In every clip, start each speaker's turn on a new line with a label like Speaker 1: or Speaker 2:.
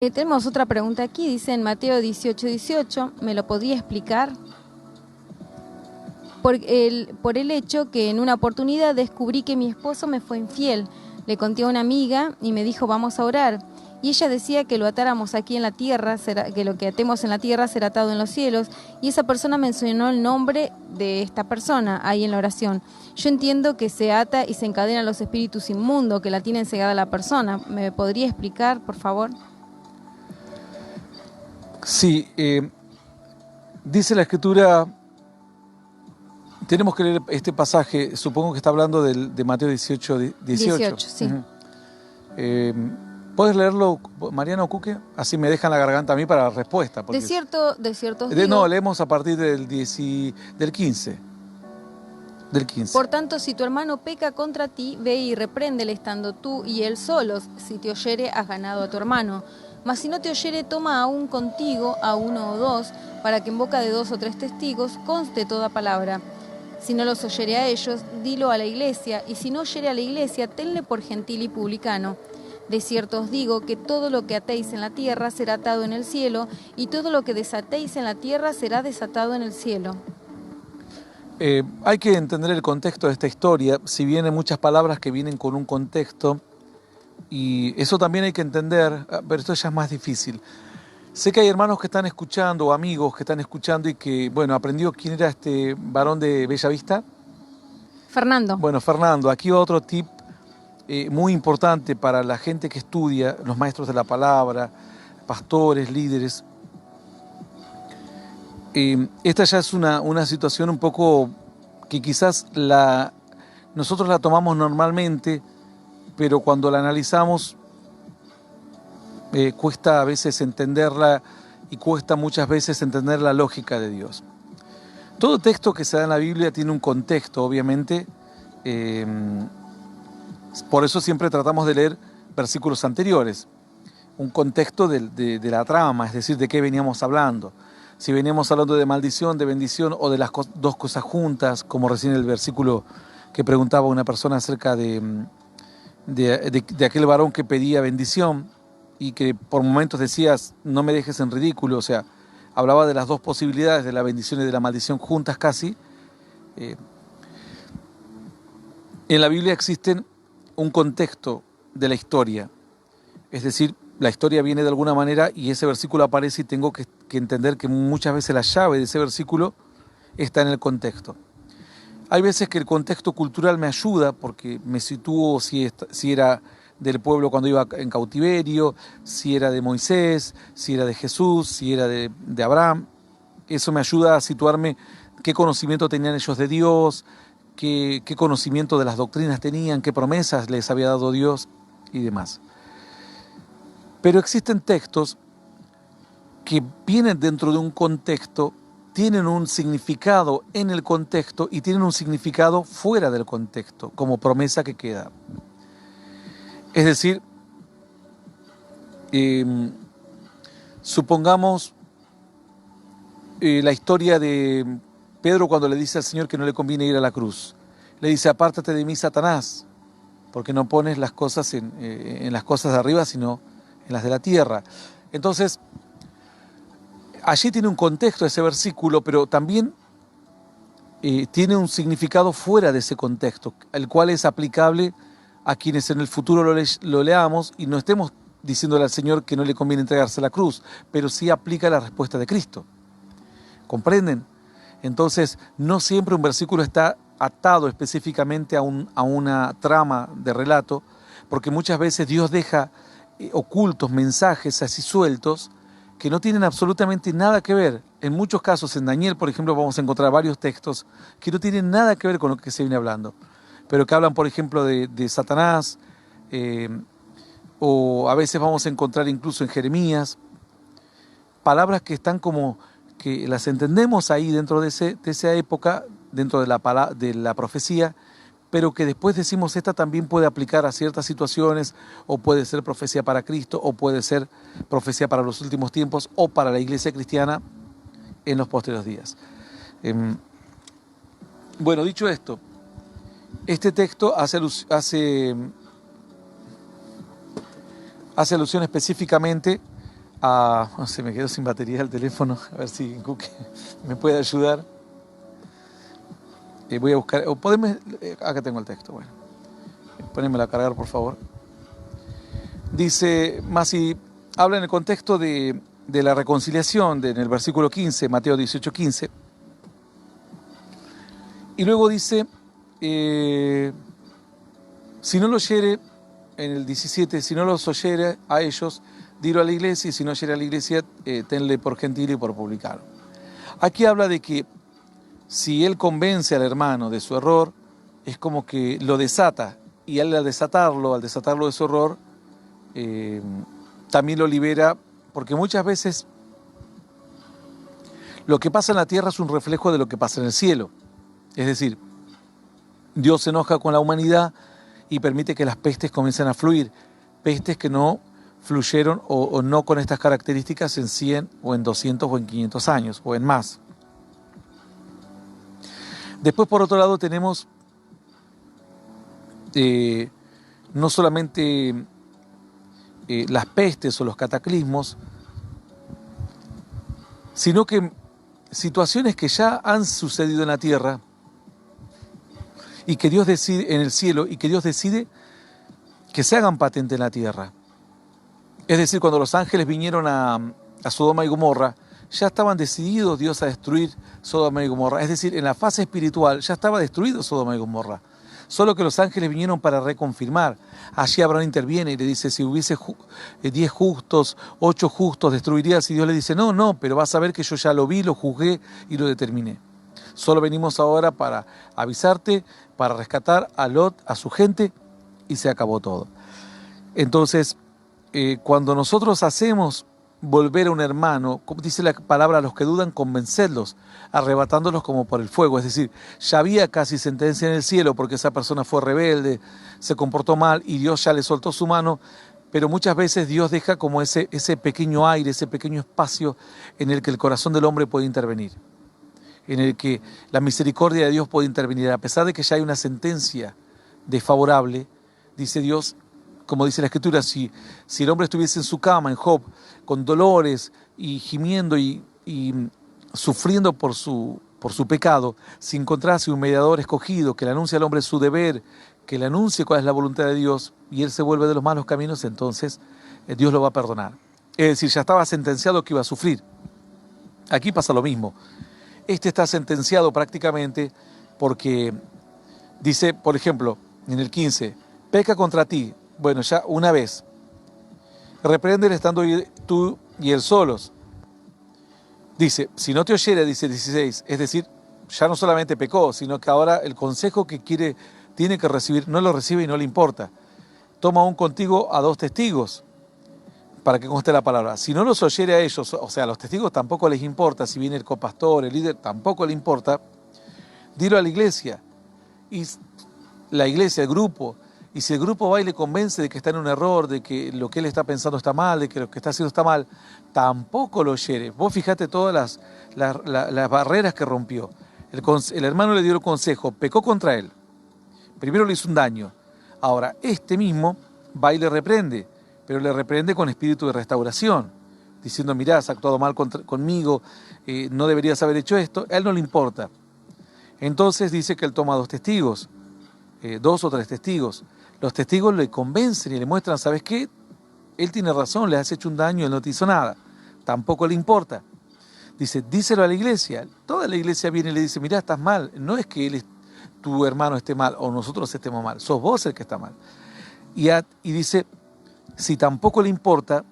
Speaker 1: Tenemos otra pregunta aquí, dice en Mateo 18:18, ¿me lo podría explicar? Por el hecho que en una oportunidad descubrí que mi esposo me fue infiel. Le conté a una amiga y me dijo, vamos a orar. Y ella decía que lo atáramos aquí en la tierra, que lo que atemos en la tierra será atado en los cielos. Y esa persona mencionó el nombre de esta persona ahí en la oración. Yo entiendo que se ata y se encadenan los espíritus inmundos, que la tienen cegada la persona. ¿Me podría explicar, por favor?
Speaker 2: Sí, dice la Escritura, tenemos que leer este pasaje, supongo que está hablando de Mateo 18.
Speaker 1: 18, sí.
Speaker 2: Uh-huh. ¿Puedes leerlo, Mariano Cuque? Así me dejan la garganta a mí para la respuesta.
Speaker 1: De cierto digo,
Speaker 2: no, leemos a partir del 15. Del 15.
Speaker 1: Por tanto, si tu hermano peca contra ti, ve y repréndele estando tú y él solos. Si te oyere, has ganado a tu hermano. Mas si no te oyere, toma aún contigo a uno o dos, para que en boca de 2 o 3 testigos conste toda palabra. Si no los oyere a ellos, dilo a la iglesia, y si no oyere a la iglesia, tenle por gentil y publicano. De cierto os digo que todo lo que atéis en la tierra será atado en el cielo, y todo lo que desatéis en la tierra será desatado en el cielo.
Speaker 2: Hay que entender el contexto de esta historia, si bien hay muchas palabras que vienen con un contexto, y eso también hay que entender, pero esto ya es más difícil. Sé que hay hermanos que están escuchando, o amigos que están escuchando y que, bueno, aprendió quién era este varón de Bellavista.
Speaker 1: Fernando.
Speaker 2: Bueno, Fernando, aquí va otro tip muy importante para la gente que estudia, los maestros de la palabra, pastores, líderes. Esta ya es una situación un poco que quizás nosotros la tomamos normalmente, pero cuando la analizamos cuesta a veces entenderla y cuesta muchas veces entender la lógica de Dios. Todo texto que se da en la Biblia tiene un contexto, obviamente. Por eso siempre tratamos de leer versículos anteriores, un contexto de la trama, es decir, de qué veníamos hablando. Si veníamos hablando de maldición, de bendición o de las dos cosas juntas, como recién el versículo que preguntaba una persona acerca de aquel varón que pedía bendición y que por momentos decías, no me dejes en ridículo, o sea, hablaba de las dos posibilidades, de la bendición y de la maldición juntas casi. En la Biblia existen un contexto de la historia, es decir, la historia viene de alguna manera y ese versículo aparece y tengo que entender que muchas veces la llave de ese versículo está en el contexto. Hay veces que el contexto cultural me ayuda porque me sitúo si era del pueblo cuando iba en cautiverio, si era de Moisés, si era de Jesús, si era de Abraham. Eso me ayuda a situarme qué conocimiento tenían ellos de Dios, qué conocimiento de las doctrinas tenían, qué promesas les había dado Dios y demás. Pero existen textos que vienen dentro de un contexto, tienen un significado en el contexto y tienen un significado fuera del contexto, como promesa que queda. Es decir, supongamos la historia de Pedro cuando le dice al Señor que no le conviene ir a la cruz. Le dice, apártate de mí, Satanás, porque no pones las cosas en las cosas de arriba, sino en las de la tierra. Entonces, allí tiene un contexto ese versículo, pero también tiene un significado fuera de ese contexto, el cual es aplicable a quienes en el futuro lo leamos y no estemos diciéndole al Señor que no le conviene entregarse a la cruz, pero sí aplica la respuesta de Cristo. ¿Comprenden? Entonces, no siempre un versículo está atado específicamente a una trama de relato, porque muchas veces Dios deja ocultos mensajes así sueltos que no tienen absolutamente nada que ver. En muchos casos, en Daniel, por ejemplo, vamos a encontrar varios textos que no tienen nada que ver con lo que se viene hablando, pero que hablan, por ejemplo, de Satanás, o a veces vamos a encontrar incluso en Jeremías, palabras que están como, que las entendemos ahí dentro de esa época, dentro de la profecía, pero que después decimos esta también puede aplicar a ciertas situaciones, o puede ser profecía para Cristo, o puede ser profecía para los últimos tiempos, o para la iglesia cristiana en los posteriores días. Bueno, dicho esto, este texto hace alusión específicamente No sé, me quedo sin batería el teléfono, a ver si Cuque me puede ayudar. Voy a buscar, o podemos, acá tengo el texto, bueno, ponémelo a cargar por favor. Dice, Masi habla en el contexto de la reconciliación, en el versículo 15, Mateo 18:15, y luego dice, si no lo oyere, en el 17, si no los oyere a ellos, dilo a la iglesia, y si no oyere a la iglesia, tenle por gentil y por publicano. Aquí habla de que si él convence al hermano de su error, es como que lo desata, y al desatarlo de su error, también lo libera, porque muchas veces lo que pasa en la tierra es un reflejo de lo que pasa en el cielo. Es decir, Dios se enoja con la humanidad y permite que las pestes comiencen a fluir, pestes que no fluyeron o no con estas características en 100 o en 200 o en 500 años o en más. Después, por otro lado, tenemos no solamente las pestes o los cataclismos, sino que situaciones que ya han sucedido en la tierra y que Dios decide en el cielo, y que Dios decide que se hagan patente en la tierra. Es decir, cuando los ángeles vinieron a Sodoma y Gomorra, ya estaban decididos Dios a destruir Sodoma y Gomorra. Es decir, en la fase espiritual ya estaba destruido Sodoma y Gomorra. Solo que los ángeles vinieron para reconfirmar. Allí Abraham interviene y le dice, si hubiese 10 justos, 8 justos, destruirías. Y Dios le dice, no, pero vas a ver que yo ya lo vi, lo juzgué y lo determiné. Solo venimos ahora para avisarte, para rescatar a Lot, a su gente, y se acabó todo. Entonces, cuando nosotros hacemos volver a un hermano, como dice la palabra, a los que dudan, convencerlos, arrebatándolos como por el fuego. Es decir, ya había casi sentencia en el cielo porque esa persona fue rebelde, se comportó mal y Dios ya le soltó su mano, pero muchas veces Dios deja como ese pequeño aire, ese pequeño espacio en el que el corazón del hombre puede intervenir, en el que la misericordia de Dios puede intervenir. A pesar de que ya hay una sentencia desfavorable, dice Dios, como dice la Escritura, si el hombre estuviese en su cama, en Job, con dolores y gimiendo y sufriendo por su pecado, si encontrase un mediador escogido que le anuncie al hombre su deber, que le anuncie cuál es la voluntad de Dios, y él se vuelve de los malos caminos, entonces Dios lo va a perdonar. Es decir, ya estaba sentenciado que iba a sufrir. Aquí pasa lo mismo. Este está sentenciado prácticamente porque dice, por ejemplo, en el 15, peca contra ti. Bueno, ya una vez. Repréndele estando tú y él solos. Dice, si no te oyere, dice el 16, es decir, ya no solamente pecó, sino que ahora el consejo que tiene que recibir, no lo recibe y no le importa. Toma aún contigo a 2 testigos, para que conste la palabra. Si no los oyere a ellos, o sea, a los testigos tampoco les importa, si viene el copastor, el líder, tampoco le importa, dilo a la iglesia. Y la iglesia, el grupo, y si el grupo va y le convence de que está en un error, de que lo que él está pensando está mal, de que lo que está haciendo está mal, tampoco lo oyere. Vos fijate todas las barreras que rompió. El hermano le dio el consejo, pecó contra él. Primero le hizo un daño. Ahora, este mismo va y le reprende, pero le reprende con espíritu de restauración, diciendo, mirá, has actuado mal conmigo, no deberías haber hecho esto. A él no le importa. Entonces dice que él toma 2 testigos, 2 o 3 testigos. Los testigos le convencen y le muestran, ¿sabes qué? Él tiene razón, le has hecho un daño, él no te hizo nada. Tampoco le importa. Dice, díselo a la iglesia. Toda la iglesia viene y le dice, mirá, estás mal. No es que tu hermano esté mal o nosotros estemos mal, sos vos el que está mal. Y dice, si tampoco le importa,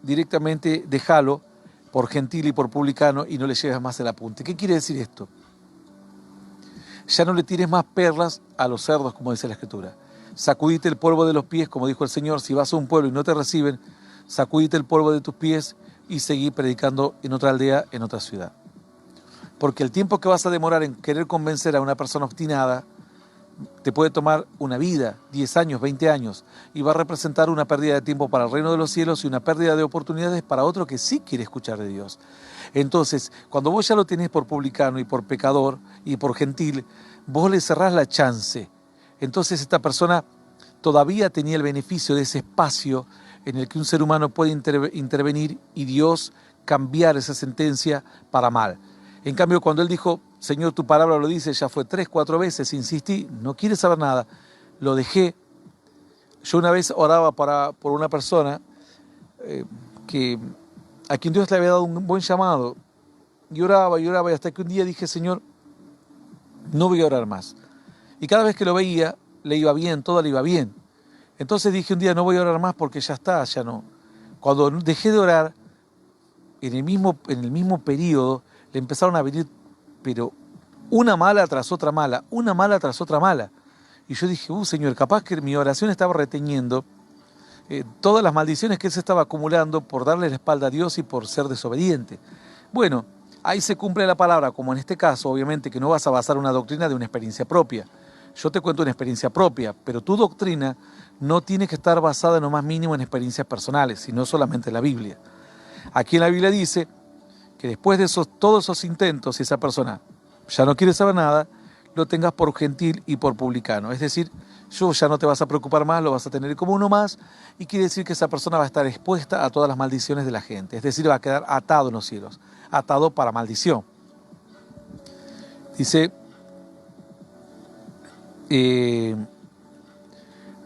Speaker 2: directamente déjalo por gentil y por publicano y no le lleves más el apunte. ¿Qué quiere decir esto? Ya no le tires más perlas a los cerdos, como dice la Escritura. Sacudite el polvo de los pies, como dijo el Señor. Si vas a un pueblo y no te reciben, sacudite el polvo de tus pies y seguí predicando en otra aldea, en otra ciudad. Porque el tiempo que vas a demorar en querer convencer a una persona obstinada te puede tomar una vida, 10 años, 20 años, y va a representar una pérdida de tiempo para el reino de los cielos y una pérdida de oportunidades para otro que sí quiere escuchar de Dios. Entonces, cuando vos ya lo tenés por publicano y por pecador y por gentil, vos le cerrás la chance. Entonces esta persona todavía tenía el beneficio de ese espacio en el que un ser humano puede intervenir y Dios cambiar esa sentencia para mal. En cambio, cuando él dijo, Señor, tu palabra lo dice, ya fue 3, 4 veces, insistí, no quiere saber nada, lo dejé. Yo una vez oraba por una persona a quien Dios le había dado un buen llamado, y oraba, y hasta que un día dije, Señor, no voy a orar más. Y cada vez que lo veía, le iba bien, todo le iba bien. Entonces dije un día, no voy a orar más porque ya está, ya no. Cuando dejé de orar, en el mismo periodo, le empezaron a venir, pero una mala tras otra mala, una mala tras otra mala. Y yo dije, Señor, capaz que mi oración estaba reteniendo todas las maldiciones que él se estaba acumulando por darle la espalda a Dios y por ser desobediente. Bueno, ahí se cumple la palabra, como en este caso, obviamente que no vas a basar una doctrina de una experiencia propia. Yo te cuento una experiencia propia, pero tu doctrina no tiene que estar basada en lo más mínimo en experiencias personales, sino solamente en la Biblia. Aquí en la Biblia dice que después de todos esos intentos, si esa persona ya no quiere saber nada, lo tengas por gentil y por publicano. Es decir, ya no te vas a preocupar más, lo vas a tener como uno más, y quiere decir que esa persona va a estar expuesta a todas las maldiciones de la gente. Es decir, va a quedar atado en los cielos, atado para maldición. Dice,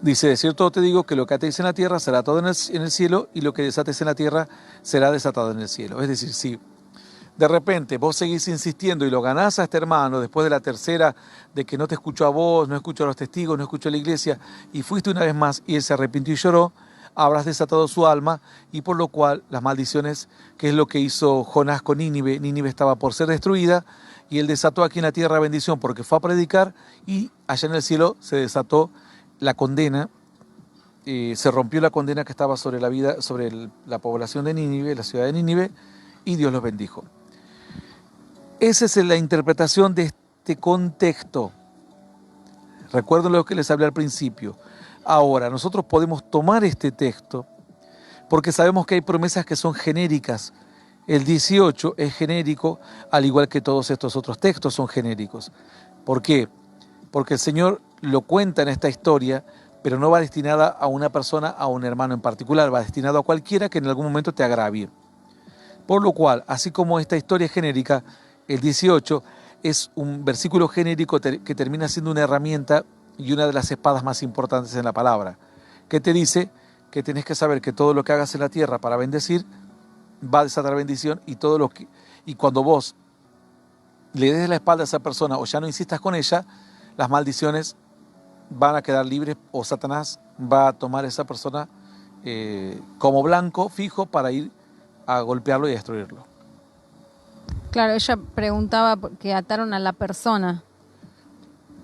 Speaker 2: de cierto te digo que lo que atéis en la tierra será atado en el cielo, y lo que desates en la tierra será desatado en el cielo. Es decir, si de repente vos seguís insistiendo y lo ganás a este hermano después de la tercera, de que no te escuchó a vos, no escuchó a los testigos, no escuchó a la iglesia, y fuiste una vez más y él se arrepintió y lloró, habrás desatado su alma, y por lo cual las maldiciones, que es lo que hizo Jonás con Nínive, Nínive estaba por ser destruida, y él desató aquí en la tierra bendición porque fue a predicar, y allá en el cielo se desató la condena, se rompió la condena que estaba sobre la vida, sobre la población de Nínive, la ciudad de Nínive, y Dios los bendijo. Esa es la interpretación de este contexto. Recuerden lo que les hablé al principio. Ahora, nosotros podemos tomar este texto porque sabemos que hay promesas que son genéricas. El 18 es genérico, al igual que todos estos otros textos son genéricos. ¿Por qué? Porque el Señor lo cuenta en esta historia, pero no va destinada a una persona, a un hermano en particular, va destinado a cualquiera que en algún momento te agravie. Por lo cual, así como esta historia es genérica, el 18 es un versículo genérico que termina siendo una herramienta y una de las espadas más importantes en la palabra, que te dice que tenés que saber que todo lo que hagas en la tierra para bendecir va a desatar bendición, y cuando vos le des la espalda a esa persona o ya no insistas con ella, las maldiciones van a quedar libres, o Satanás va a tomar a esa persona como blanco fijo para ir a golpearlo y a destruirlo.
Speaker 1: Claro, ella preguntaba que ataron a la persona.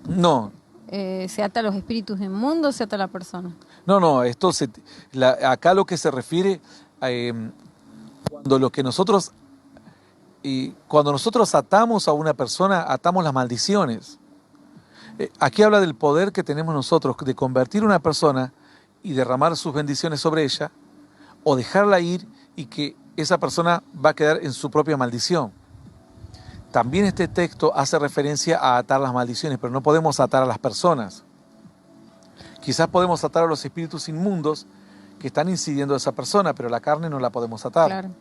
Speaker 2: No.
Speaker 1: ¿Se ata a los espíritus inmundos o se ata a la persona?
Speaker 2: No, acá lo que se refiere cuando nosotros atamos a una persona, atamos las maldiciones. Aquí habla del poder que tenemos nosotros de convertir a una persona y derramar sus bendiciones sobre ella, o dejarla ir y que esa persona va a quedar en su propia maldición. También este texto hace referencia a atar las maldiciones, pero no podemos atar a las personas. Quizás podemos atar a los espíritus inmundos que están incidiendo a esa persona, pero la carne no la podemos atar.
Speaker 1: Claro.